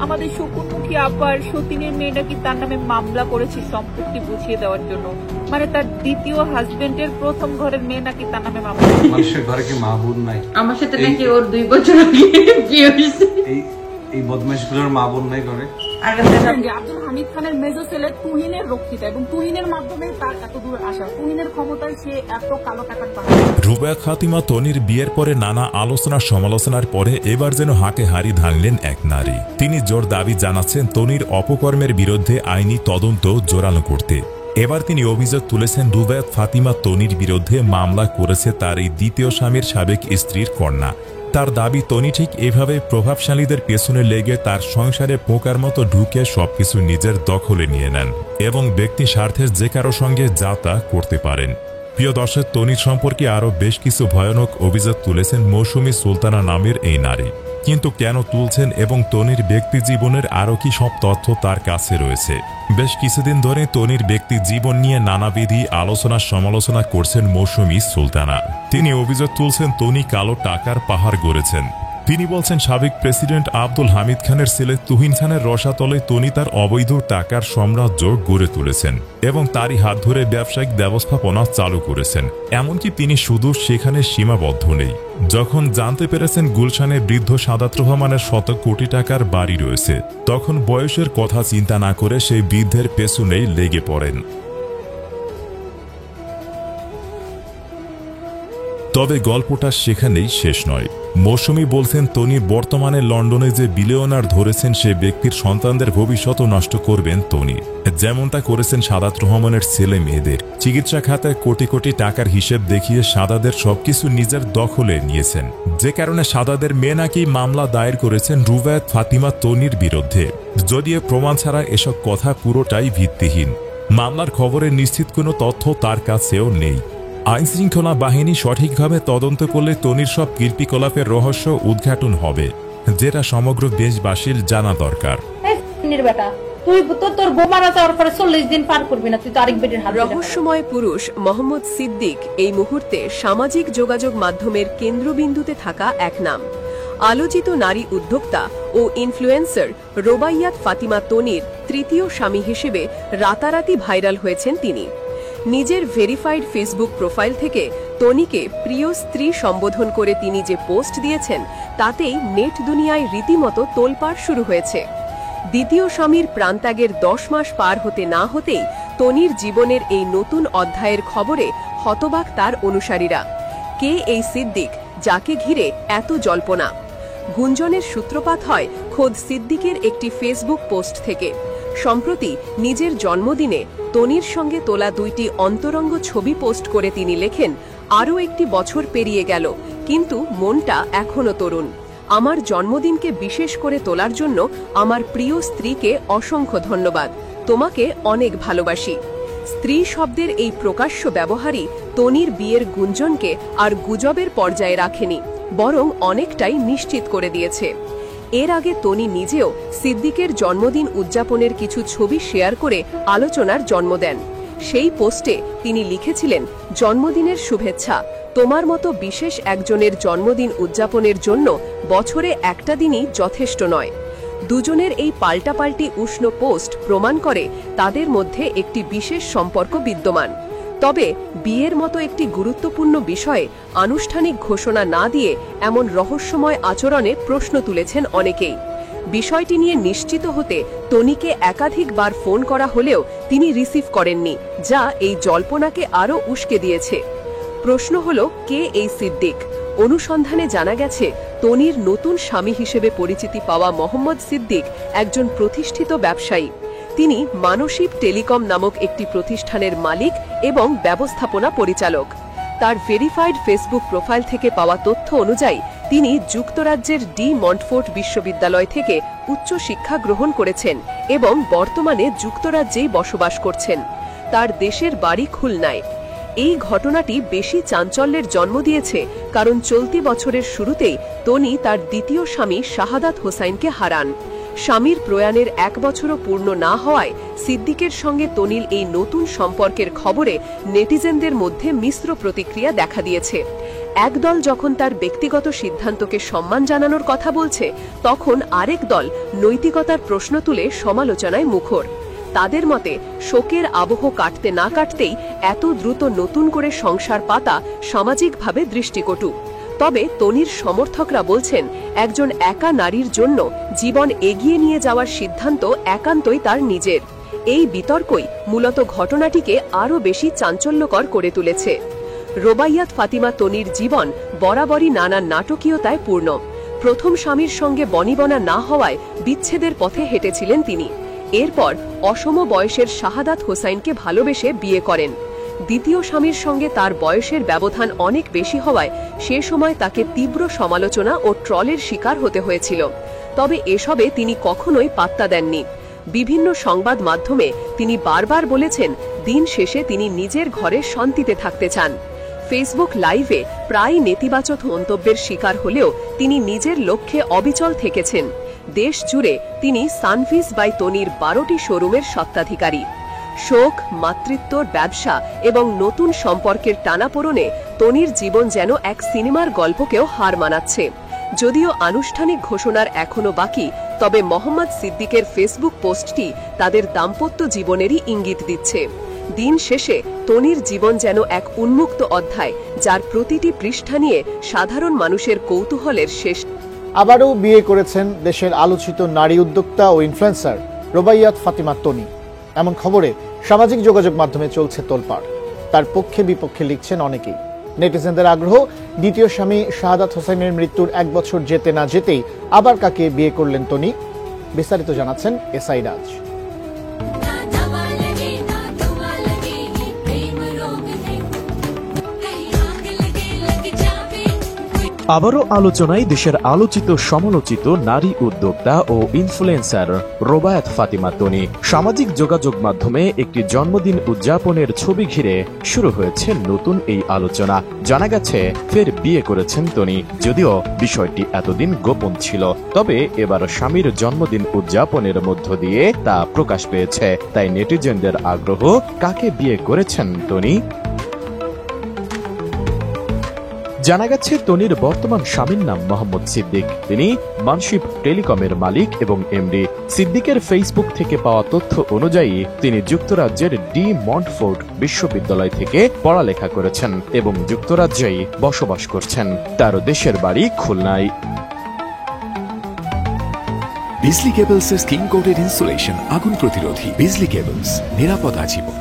আমাদের শকুনমুখী আবার সতীনের মেয়ে নাকি তার নামে মামলা করেছে সম্পত্তি বুঝিয়ে দেওয়ার জন্য। মানে তার দ্বিতীয় হাজবেন্ডের প্রথম ঘরের মেয়ে নাকি তার নামে মামলা। মানুষের ঘরে কি মা বোন নাই? আমার সাথে নাকি ওর 2 বছর বিয়ে হয়েছে। এই বদমাইশগুলোর মা বোন নাই ঘরে। আব্দুল হামিদ খানের মেজো ছেলে তুহিনের রক্ষিতা এবং তুহিনের মাধ্যমে তার এত দূর আসা, তুহিনের ক্ষমতায় সে এত কালো টাকার পাহাড়। রুবায়া ফাতিমা তনির বিয়ের পরে নানা আলোচনা সমালোচনার পরে এবার যেন হাঁকে হাড়ি ভাঙলেন এক নারী। তিনি জোর দাবি জানাচ্ছেন তনির অপকর্মের বিরুদ্ধে আইনি তদন্ত জোরালো করতে। এবার তিনি অভিযোগ তুলেছেন রুবায়া ফাতিমা তনির বিরুদ্ধে মামলা করেছে তার এই দ্বিতীয় স্বামীর সাবেক স্ত্রীর কন্যা। তার দাবি তনি ঠিক এভাবে প্রভাবশালীদের পেছনে লেগে তার সংসারে পোকার মতো ঢুকে সবকিছু নিজের দখলে নিয়ে নেন এবং ব্যক্তি স্বার্থের যে কারো সঙ্গে যা তা করতে পারেন। প্রিয় দর্শক, তনির সম্পর্কে আরও বেশ কিছু ভয়ানক অভিযোগ তুলেছেন মৌসুমী সুলতানা নামের এই নারী। কিন্তু কেন তুলছেন এবং তনির ব্যক্তি জীবনের আরও কি সব তথ্য তার কাছে রয়েছে? বেশ কিছুদিন ধরে তনির ব্যক্তি জীবন নিয়ে নানাবিধি আলোচনা সমালোচনা করছেন মৌসুমী সুলতানা। তিনি অভিযোগ তুলছেন তনি কালো টাকার পাহাড় গড়েছেন। তিনি বলছেন সাবেক প্রেসিডেন্ট আব্দুল হামিদ খানের ছেলে তুহিন খানের রসাতলে তনি তার অবৈধ টাকার সাম্রাজ্য গড়ে তুলেছেন এবং তারই হাত ধরে ব্যবসায়িক ব্যবস্থাপনা চালু করেছেন। এমনকি তিনি শুধু সেখানে সীমাবদ্ধ নেই। যখন জানতে পেরেছেন গুলশানে বৃদ্ধ সাদাত রহমানের শত কোটি টাকার বাড়ি রয়েছে, তখন বয়সের কথা চিন্তা না করে সেই বৃদ্ধের পেছনেই লেগে পড়েন। তবে গল্পটা সেখানেই শেষ নয়। মৌসুমী বলছেন তনি বর্তমানে লন্ডনে যে বিলিয়নার ধরেছেন সে ব্যক্তির সন্তানদের ভবিষ্যৎ নষ্ট করবেন তনি, যেমনটা করেছেন সাদাত রহমানের ছেলে মেয়েদের। চিকিৎসা খাতায় কোটি কোটি টাকার হিসেব দেখিয়ে সাদাদের সবকিছু নিজের দখলে নিয়েছেন, যে কারণে সাদাদের মেয়ে নাকি মামলা দায়ের করেছেন রুবায়া ফাতিমা তনির বিরুদ্ধে। যদিও প্রমাণ ছাড়া এসব কথা পুরোটাই ভিত্তিহীন। মামলার খবরের নিশ্চিত কোনো তথ্য তার কাছেও নেই। আইনশৃঙ্খলা বাহিনী সঠিকভাবে তদন্ত করলে তনির সব কীর্তিকলাপের রহস্য উদ্ঘাটন হবে, যেটা সমগ্র দেশবাসীর জানা দরকার। রহস্যময় পুরুষ মোহাম্মদ সিদ্দিক এই মুহূর্তে সামাজিক যোগাযোগ মাধ্যমের কেন্দ্রবিন্দুতে থাকা এক নাম। আলোচিত নারী উদ্যোক্তা ও ইনফ্লুয়েন্সার রোবাইয়াত ফাতিমা তনির তৃতীয় স্বামী হিসেবে রাতারাতি ভাইরাল হয়েছেন তিনি। নিজের ভেরিফাইড ফেসবুক প্রোফাইল থেকে তনিকে প্রিয় স্ত্রী সম্বোধন করে তিনি যে পোস্ট দিয়েছেন, তাতেই নেট দুনিয়ায় রীতিমতো তোলপাড় শুরু হয়েছে। দ্বিতীয় স্বামীর প্রাণত্যাগের 10 মাস পার হতে না হতেই তনির জীবনের এই নতুন অধ্যায়ের খবরে হতবাক তার অনুসারীরা। কে এই সিদ্দিক, যাকে ঘিরে এত জল্পনা? গুঞ্জনের সূত্রপাত হয় খোদ সিদ্দিকের একটি ফেসবুক পোস্ট থেকে। সম্প্রতি নিজের জন্মদিনে তনির সঙ্গে তোলা 2টি অন্তরঙ্গ ছবি পোস্ট করে তিনি লেখেন, আরও একটি বছর পেরিয়ে গেল, কিন্তু মনটা এখনো তরুণ। আমার জন্মদিনকে বিশেষ করে তোলার জন্য আমার প্রিয় স্ত্রীকে অসংখ্য ধন্যবাদ। তোমাকে অনেক ভালোবাসি। স্ত্রী শব্দের এই প্রকাশ্য ব্যবহারই তনির বিয়ের গুঞ্জনকে আর গুজবের পর্যায়ে রাখেনি, বরং অনেকটাই নিশ্চিত করে দিয়েছে। এর আগে তনি নিজেও সিদ্দিকের জন্মদিন উদযাপনের কিছু ছবি শেয়ার করে আলোচনার জন্ম দেন। সেই পোস্টে তিনি লিখেছিলেন, জন্মদিনের শুভেচ্ছা। তোমার মতো বিশেষ একজনের জন্মদিন উদযাপনের জন্য বছরে একটা দিনই যথেষ্ট নয়। দুজনের এই পাল্টাপাল্টি উষ্ণ পোস্ট প্রমাণ করে তাদের মধ্যে একটি বিশেষ সম্পর্ক বিদ্যমান। তবে বিয়ের মতো একটি গুরুত্বপূর্ণ বিষয়ে আনুষ্ঠানিক ঘোষণা না দিয়ে এমন রহস্যময় আচরণে প্রশ্ন তুলেছেন অনেকেই। বিষয়টি নিয়ে নিশ্চিত হতে তনিকে একাধিকবার ফোন করা হলেও তিনি রিসিভ করেননি, যা এই জল্পনাকে আরও উস্কে দিয়েছে। প্রশ্ন হল, কে এই সিদ্দিক? অনুসন্ধানে জানা গেছে তনির নতুন স্বামী হিসেবে পরিচিতি পাওয়া মোহাম্মদ সিদ্দিক একজন প্রতিষ্ঠিত ব্যবসায়ী। তিনি মানসিব টেলিকম নামক একটি প্রতিষ্ঠানের মালিক এবং ব্যবস্থাপনা পরিচালক। তার ভেরিফাইড ফেসবুক প্রোফাইল থেকে পাওয়া তথ্য অনুযায়ী তিনি যুক্তরাজ্যের ডি মন্টফোর্ট বিশ্ববিদ্যালয় থেকে উচ্চ শিক্ষা গ্রহণ করেছেন এবং বর্তমানে যুক্তরাজ্যেই বসবাস করছেন। তার দেশের বাড়ি খুলনায়। এই ঘটনাটি বেশি চাঞ্চল্যের জন্ম দিয়েছে কারণ চলতি বছরের শুরুতেই তনি তার দ্বিতীয় স্বামী শাহাদাত হোসাইনকে হারান। স্বামীর প্রয়াণের 1 বছরও পূর্ণ না হওয়ায় সিদ্দিকের সঙ্গে তনির এই নতুন সম্পর্কের খবরে নেটিজেনদের মধ্যে মিশ্র প্রতিক্রিয়া দেখা দিয়েছে। একদল যখন তার ব্যক্তিগত সিদ্ধান্তকে সম্মান জানানোর কথা বলছে, তখন আরেক দল নৈতিকতার প্রশ্ন তুলে সমালোচনায় মুখর। তাদের মতে শোকের আবহ কাটতে না কাটতেই এত দ্রুত নতুন করে সংসার পাতা সামাজিকভাবে দৃষ্টিকটু। তবে তনির সমর্থকরা বলছেন, একজন একা নারীর জন্য জীবন এগিয়ে নিয়ে যাওয়ার সিদ্ধান্ত একান্তই তার নিজের। এই বিতর্কই মূলত ঘটনাটিকে আরও বেশি চাঞ্চল্যকর করে তুলেছে। রোবাইয়াত ফাতিমা তনির জীবন বরাবরই নানা নাটকীয়তায় পূর্ণ। প্রথম স্বামীর সঙ্গে বনিবনা না হওয়ায় বিচ্ছেদের পথে হেঁটেছিলেন তিনি। এরপর অসম বয়সের শাহাদাত হোসাইনকে ভালোবেসে বিয়ে করেন। দ্বিতীয় স্বামীর সঙ্গে তার বয়সের ব্যবধান অনেক বেশি হওয়ায় সে সময় তাকে তীব্র সমালোচনা ও ট্রলের শিকার হতে হয়েছিল। তবে এসবে তিনি কখনোই পাত্তা দেননি। বিভিন্ন সংবাদ মাধ্যমে তিনি বারবার বলেছেন, দিন শেষে তিনি নিজের ঘরে শান্তিতে থাকতে চান। ফেসবুক লাইভে প্রায় নেতিবাচক মন্তব্যের শিকার হলেও তিনি নিজের লক্ষ্যে অবিচল থেকেছেন। দেশ জুড়ে তিনি সানভিস বাই তনির 12টি শোরুমের স্বত্বাধিকারী। শোক, মাতৃত্ব, ব্যবসা এবং নতুন সম্পর্কের টানাপোড়েনে তনির জীবন যেন এক সিনেমার গল্পকেও হার মানাচ্ছে। যদিও আনুষ্ঠানিক ঘোষণার এখনো বাকি, তবে মোহাম্মদ সিদ্দিকের ফেসবুক পোস্টটি তাদের দাম্পত্য জীবনেরই ইঙ্গিত দিচ্ছে। দিন শেষে তনির জীবন যেন এক উন্মুক্ত অধ্যায়, যার প্রতিটি পৃষ্ঠা নিয়ে সাধারণ মানুষের কৌতূহলের শেষ। আবারও বিয়ে করেছেন দেশের আলোচিত নারী উদ্যোক্তা ও ইনফ্লুয়েন্সার রোবাইয়াত ফাতিমা তনি। এমন খবরে সামাজিক যোগাযোগ মাধ্যমে চলছে তোলপাড়। তার পক্ষে বিপক্ষে লিখছেন অনেকেই। নেটিজেনদের আগ্রহ, দ্বিতীয় স্বামী শাহাদাত হোসেনের মৃত্যুর 1 বছর যেতে না যেতেই আবার কাকে বিয়ে করলেন তনি? বিস্তারিত জানাচ্ছেন এসআই রাজ। আবারও আলোচনায় দেশের আলোচিত সমালোচিত নারী উদ্যোক্তা ও ইনফ্লুয়েন্সার রোবায়াত ফাতিমা তনি। সামাজিক যোগাযোগ মাধ্যমে একটি জন্মদিন উদযাপনের ছবি ঘিরে শুরু হয়েছে নতুন এই আলোচনা। জানা গেছে ফের বিয়ে করেছেন তনি, যদিও বিষয়টি এতদিন গোপন ছিল। তবে এবার স্বামীর জন্মদিন উদযাপনের মধ্য দিয়ে তা প্রকাশ পেয়েছে। তাই নেটিজেনদের আগ্রহ, কাকে বিয়ে করেছেন তনি? জানা গেছে তনির বর্তমান স্বামীর নাম মোহাম্মদ সিদ্দিক। তিনি মানশিপ টেলিকমের মালিক এবং এমডি। সিদ্দিকের ফেসবুক থেকে পাওয়া তথ্য অনুযায়ী তিনি যুক্তরাজ্যের ডি মন্টফোর্ট বিশ্ববিদ্যালয় থেকে পড়ালেখা করেছেন এবং যুক্তরাজ্যেই বসবাস করছেন। তার দেশের বাড়ি খুলনায়। বিজলি কেবলসের স্কিন কোটেড ইনসুলেশন আগুন প্রতিরোধী। বিজলি কেবলস, নিরাপদ আজীবন।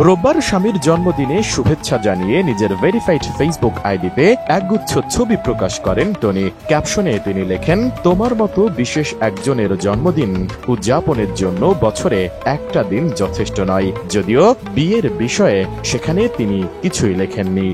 রোববার স্বামীর জন্মদিনে শুভেচ্ছা জানিয়ে নিজের ভেরিফাইড ফেসবুক আইডিতে একগুচ্ছ ছবি প্রকাশ করেন টনি। ক্যাপশনে তিনি লেখেন, তোমার মতো বিশেষ একজনের জন্মদিন উদযাপনের জন্য বছরে একটা দিন যথেষ্ট নয়। যদিও বিয়ের বিষয়ে সেখানে তিনি কিছুই লেখেননি।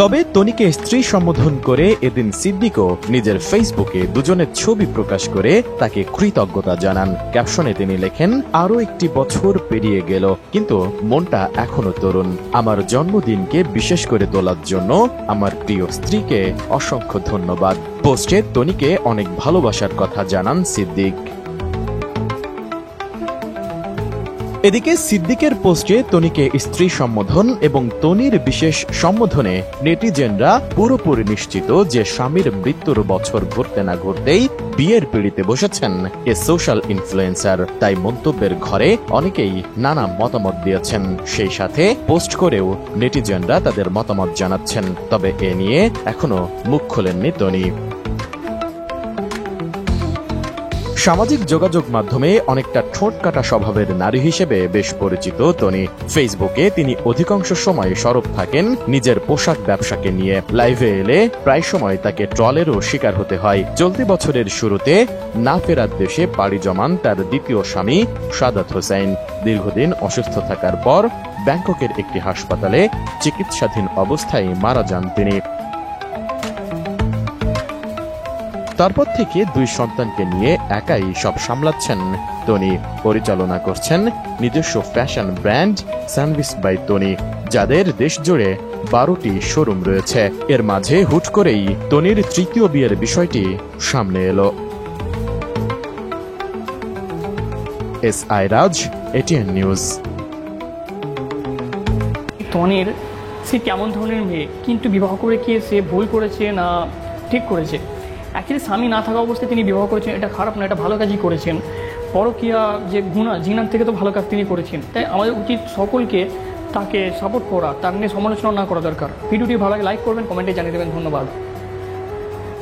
তবে তনিকে স্ত্রী সম্বোধন করে এদিন সিদ্দিকও নিজের ফেসবুকে দুজনের ছবি প্রকাশ করে তাকে কৃতজ্ঞতা জানান। ক্যাপশনে তিনি লেখেন, আরো একটি বছর পেরিয়ে গেল, কিন্তু মনটা এখনো তরুণ। আমার জন্মদিনকে বিশেষ করে তোলার জন্য আমার প্রিয় স্ত্রীকে অসংখ্য ধন্যবাদ। পোস্টে তনিকে অনেক ভালোবাসার কথা জানান সিদ্দিক। এদিকে সিদ্দিকের পোস্টে তনিকে স্ত্রী সম্বোধন এবং তনির বিশেষ সম্বোধনে নেটিজেনরা পুরোপুরি নিশ্চিত যে স্বামীর মৃত্যুর বছর ঘুরতে না ঘুরতেই বিয়ের পিড়িতে বসেছেন এ সোশ্যাল ইনফ্লুয়েন্সার। তাই মন্তব্যের ঘরে অনেকেই নানা মতামত দিয়েছেন। সেই সাথে পোস্ট করেও নেটিজেনরা তাদের মতামত জানাচ্ছেন। তবে এ নিয়ে এখনো মুখ খোলেননি তনি। সামাজিক যোগাযোগ মাধ্যমে অনেকটা ঠোঁট কাটা স্বভাবের নারী হিসেবে বেশ পরিচিত তনি। ফেসবুকে তিনি অধিকাংশ সময় সরব থাকেন নিজের পোশাক ব্যবসাকে নিয়ে। লাইভে এলে প্রায় সময় তাকে ট্রলেরও শিকার হতে হয়। চলতি বছরের শুরুতে না ফেরার দেশে পাড়ি জমান তার দ্বিতীয় স্বামী শাহাদাত হোসেন। দীর্ঘদিন অসুস্থ থাকার পর ব্যাংককের একটি হাসপাতালে চিকিৎসাধীন অবস্থায় মারা যান তিনি। তারপর থেকে 2 সন্তানকে নিয়ে একাই সব সামলাচ্ছেন তনি। পরিচালনা করছেন নিজস্ব fashion brand Sanvees by Toni, যাদের দেশ জুড়ে 12টি শোরুম রয়েছে। এর মাঝে হুট করেই তনির তৃতীয় বিয়ের বিষয়টি সামনে এলো। এসআই রাজ, এটিএন নিউজ। তনির সে কেমন ধরনের মেয়ে, কিন্তু বিবাহ করে কি সে ভুল করেছে না ঠিক করেছে। অ্যাকচুয়ালি স্বামী না থাকা অবস্থায় তিনি বিবাহ করেছেন, এটা খারাপ না, এটা ভালো কাজই করেছেন। পরকীয়া যে গুনাহ, জিনার থেকে তো ভালো কাজ তিনি করেছেন। তাই আমাদের উচিত সকলকে তাকে সাপোর্ট করা, তার নিয়ে সমালোচনা না করা দরকার। ভিডিওটি ভালো লাগে লাইক করবেন, কমেন্টে জানিয়ে দেবেন। ধন্যবাদ।